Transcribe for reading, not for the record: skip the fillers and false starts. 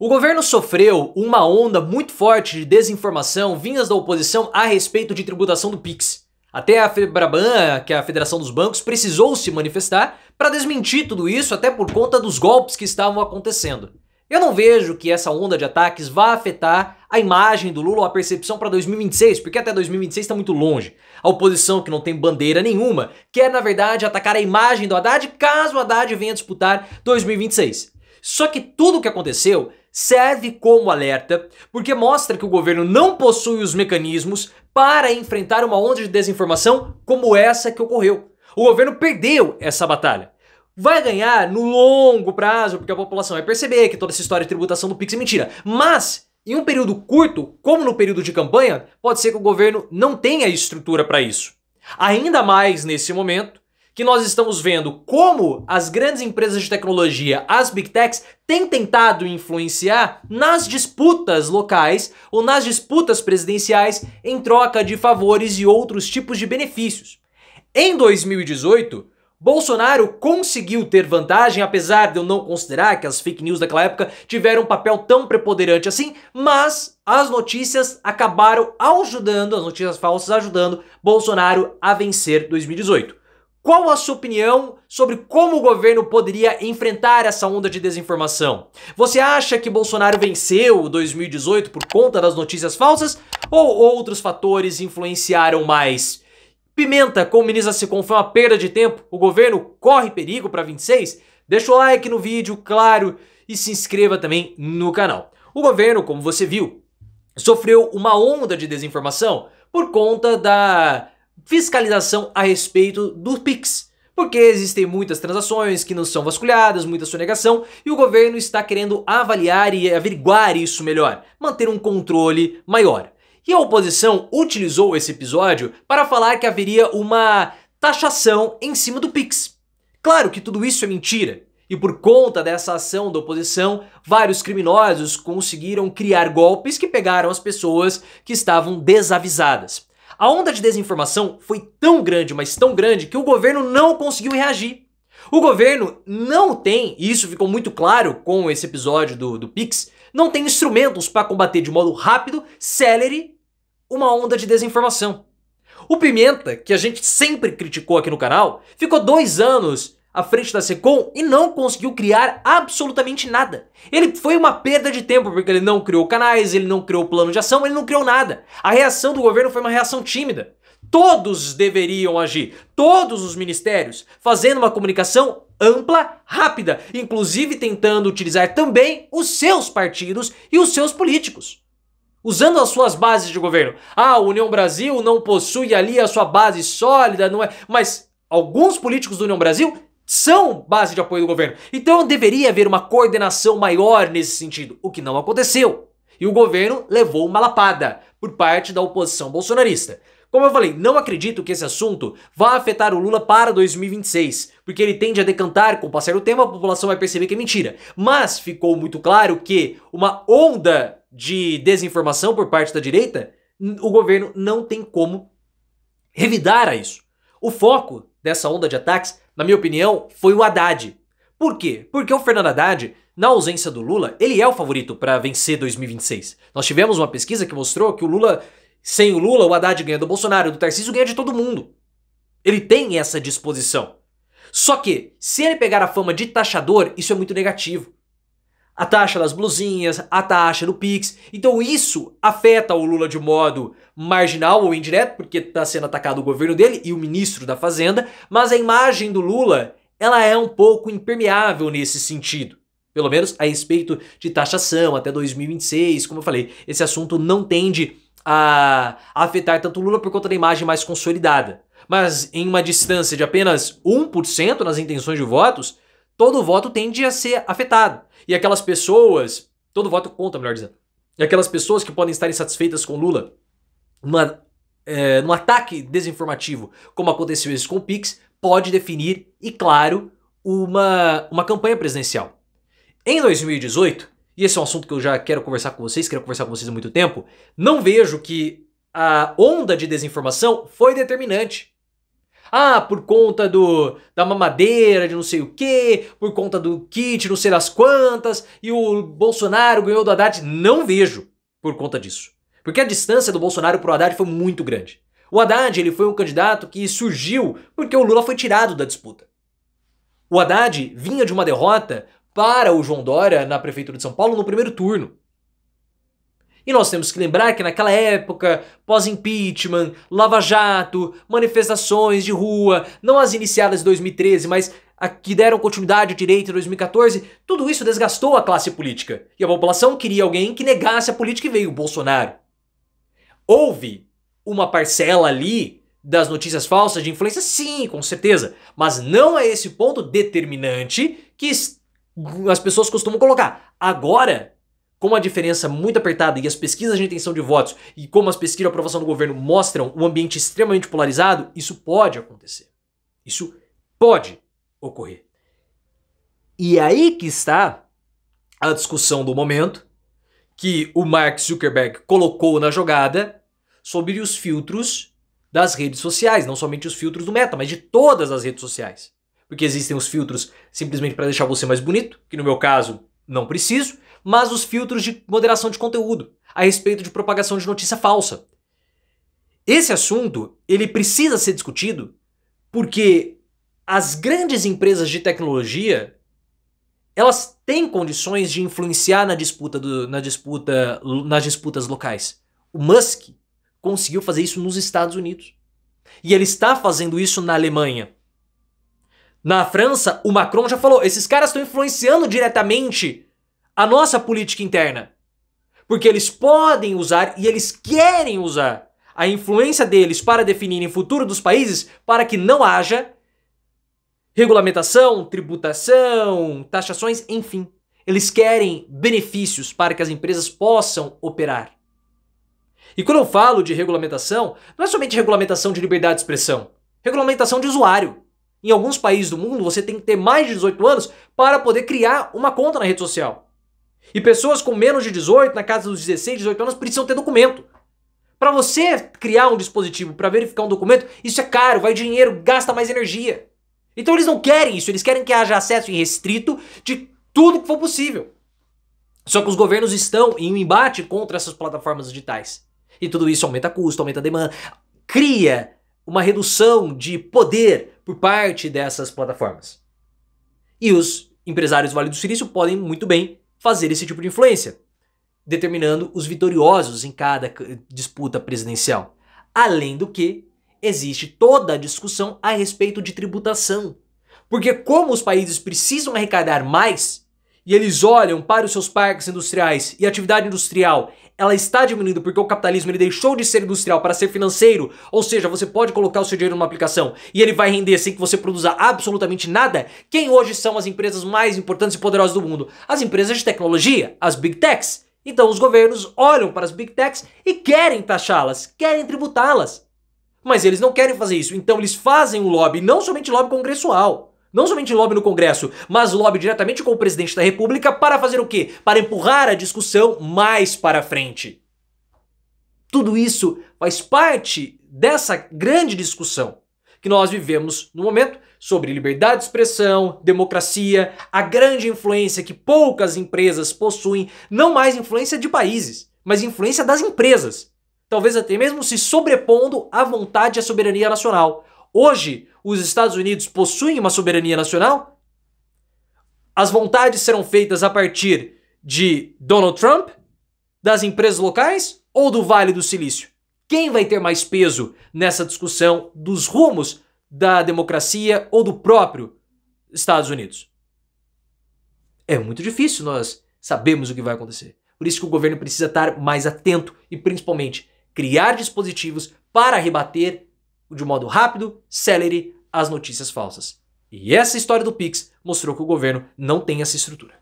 O governo sofreu uma onda muito forte de desinformação vindas da oposição a respeito de tributação do Pix. Até a Febraban, que é a Federação dos Bancos, precisou se manifestar para desmentir tudo isso, até por conta dos golpes que estavam acontecendo. Eu não vejo que essa onda de ataques vá afetar a imagem do Lula ou a percepção para 2026, porque até 2026 está muito longe. A oposição, que não tem bandeira nenhuma, quer na verdade atacar a imagem do Haddad caso o Haddad venha disputar 2026. Só que tudo o que aconteceu serve como alerta, porque mostra que o governo não possui os mecanismos para enfrentar uma onda de desinformação como essa que ocorreu. O governo perdeu essa batalha. Vai ganhar no longo prazo, porque a população vai perceber que toda essa história de tributação do Pix é mentira. Mas, em um período curto, como no período de campanha, pode ser que o governo não tenha estrutura para isso. Ainda mais nesse momento, que nós estamos vendo como as grandes empresas de tecnologia, as Big Techs, têm tentado influenciar nas disputas locais ou nas disputas presidenciais em troca de favores e outros tipos de benefícios. Em 2018, Bolsonaro conseguiu ter vantagem, apesar de eu não considerar que as fake news daquela época tiveram um papel tão preponderante assim, mas as notícias acabaram ajudando, as notícias falsas ajudando Bolsonaro a vencer 2018. Qual a sua opinião sobre como o governo poderia enfrentar essa onda de desinformação? Você acha que Bolsonaro venceu 2018 por conta das notícias falsas ou outros fatores influenciaram mais? Pimenta com o ministro Secom foi uma perda de tempo? O governo corre perigo para 26? Deixa o like no vídeo, claro, e se inscreva também no canal. O governo, como você viu, sofreu uma onda de desinformação por conta da fiscalização a respeito do Pix, porque existem muitas transações que não são vasculhadas, muita sonegação, e o governo está querendo avaliar e averiguar isso melhor, manter um controle maior. E a oposição utilizou esse episódio para falar que haveria uma taxação em cima do Pix. Claro que tudo isso é mentira, e por conta dessa ação da oposição, vários criminosos conseguiram criar golpes que pegaram as pessoas que estavam desavisadas. A onda de desinformação foi tão grande, mas tão grande, que o governo não conseguiu reagir. O governo não tem, e isso ficou muito claro com esse episódio do Pix, não tem instrumentos para combater de modo rápido, célere, uma onda de desinformação. O Pimenta, que a gente sempre criticou aqui no canal, ficou 2 anos à frente da Secom e não conseguiu criar absolutamente nada. Ele foi uma perda de tempo, porque ele não criou canais, ele não criou plano de ação, ele não criou nada. A reação do governo foi uma reação tímida. Todos deveriam agir, todos os ministérios, fazendo uma comunicação ampla, rápida, inclusive tentando utilizar também os seus partidos e os seus políticos. Usando as suas bases de governo. A União Brasil não possui ali a sua base sólida, não é? Mas alguns políticos da União Brasil são base de apoio do governo. Então deveria haver uma coordenação maior nesse sentido, o que não aconteceu. E o governo levou uma lapada por parte da oposição bolsonarista. Como eu falei, não acredito que esse assunto vá afetar o Lula para 2026, porque ele tende a decantar com o passar do tempo, a população vai perceber que é mentira. Mas ficou muito claro que uma onda de desinformação por parte da direita, o governo não tem como revidar a isso. O foco dessa onda de ataques, na minha opinião, foi o Haddad. Por quê? Porque o Fernando Haddad, na ausência do Lula, ele é o favorito para vencer 2026. Nós tivemos uma pesquisa que mostrou que o Lula, sem o Lula, o Haddad ganha do Bolsonaro, do Tarcísio ganha de todo mundo. Ele tem essa disposição. Só que, se ele pegar a fama de taxador, isso é muito negativo. A taxa das blusinhas, a taxa do Pix. Então isso afeta o Lula de modo marginal ou indireto, porque está sendo atacado o governo dele e o ministro da Fazenda, mas a imagem do Lula, ela é um pouco impermeável nesse sentido. Pelo menos a respeito de taxação até 2026, como eu falei, esse assunto não tende a afetar tanto o Lula por conta da imagem mais consolidada. Mas em uma distância de apenas 1% nas intenções de votos, todo voto tende a ser afetado. E aquelas pessoas, todo voto conta, melhor dizendo, e aquelas pessoas que podem estar insatisfeitas com Lula num ataque desinformativo, como aconteceu isso com o Pix, pode definir, e claro, uma campanha presidencial. Em 2018, e esse é um assunto que eu já quero conversar com vocês há muito tempo, não vejo que a onda de desinformação foi determinante. Ah, por conta da mamadeira de não sei o quê, por conta do kit não sei das quantas, e o Bolsonaro ganhou do Haddad. Não vejo por conta disso. Porque a distância do Bolsonaro pro Haddad foi muito grande. O Haddad ele foi um candidato que surgiu porque o Lula foi tirado da disputa. O Haddad vinha de uma derrota para o João Dória na Prefeitura de São Paulo no primeiro turno. E nós temos que lembrar que naquela época, pós-impeachment, Lava Jato, manifestações de rua, não as iniciadas em 2013, mas a que deram continuidade ao direito em 2014, tudo isso desgastou a classe política. E a população queria alguém que negasse a política e veio o Bolsonaro. Houve uma parcela ali das notícias falsas de influência? Sim, com certeza. Mas não é esse ponto determinante que as pessoas costumam colocar. Agora, com uma diferença muito apertada e as pesquisas de intenção de votos e como as pesquisas de aprovação do governo mostram um ambiente extremamente polarizado, isso pode acontecer. Isso pode ocorrer. E aí que está a discussão do momento que o Mark Zuckerberg colocou na jogada sobre os filtros das redes sociais, não somente os filtros do Meta, mas de todas as redes sociais. Porque existem os filtros simplesmente para deixar você mais bonito, que no meu caso não preciso, mas os filtros de moderação de conteúdo a respeito de propagação de notícia falsa. Esse assunto, ele precisa ser discutido porque as grandes empresas de tecnologia, elas têm condições de influenciar nas disputas locais. O Musk conseguiu fazer isso nos Estados Unidos. E ele está fazendo isso na Alemanha. Na França, o Macron já falou, esses caras estão influenciando diretamente a nossa política interna. Porque eles podem usar e eles querem usar a influência deles para definirem o futuro dos países para que não haja regulamentação, tributação, taxações, enfim. Eles querem benefícios para que as empresas possam operar. E quando eu falo de regulamentação, não é somente regulamentação de liberdade de expressão, regulamentação de usuário. Em alguns países do mundo, você tem que ter mais de 18 anos para poder criar uma conta na rede social. E pessoas com menos de 18, na casa dos 16, 18 anos, precisam ter documento. Para você criar um dispositivo para verificar um documento, isso é caro, vai dinheiro, gasta mais energia. Então eles não querem isso, eles querem que haja acesso irrestrito de tudo que for possível. Só que os governos estão em um embate contra essas plataformas digitais. E tudo isso aumenta custo, aumenta a demanda, cria uma redução de poder por parte dessas plataformas. E os empresários do Vale do Silício podem muito bem fazer esse tipo de influência, determinando os vitoriosos em cada disputa presidencial. Além do que, existe toda a discussão a respeito de tributação. Porque como os países precisam arrecadar mais, e eles olham para os seus parques industriais e a atividade industrial, ela está diminuindo porque o capitalismo ele deixou de ser industrial para ser financeiro, ou seja, você pode colocar o seu dinheiro numa aplicação e ele vai render sem que você produza absolutamente nada. Quem hoje são as empresas mais importantes e poderosas do mundo? As empresas de tecnologia, as Big Techs. Então os governos olham para as Big Techs e querem taxá-las, querem tributá-las. Mas eles não querem fazer isso, então eles fazem um lobby, não somente lobby congressual, não somente lobby no Congresso, mas lobby diretamente com o presidente da República para fazer o quê? Para empurrar a discussão mais para frente. Tudo isso faz parte dessa grande discussão que nós vivemos no momento sobre liberdade de expressão, democracia, a grande influência que poucas empresas possuem, não mais influência de países, mas influência das empresas. Talvez até mesmo se sobrepondo à vontade e à soberania nacional. Hoje, os Estados Unidos possuem uma soberania nacional? As vontades serão feitas a partir de Donald Trump, das empresas locais ou do Vale do Silício? Quem vai ter mais peso nessa discussão dos rumos da democracia ou do próprio Estados Unidos? É muito difícil nós sabermos o que vai acontecer. Por isso que o governo precisa estar mais atento e principalmente criar dispositivos para rebater de modo rápido, célere, as notícias falsas. E essa história do Pix mostrou que o governo não tem essa estrutura.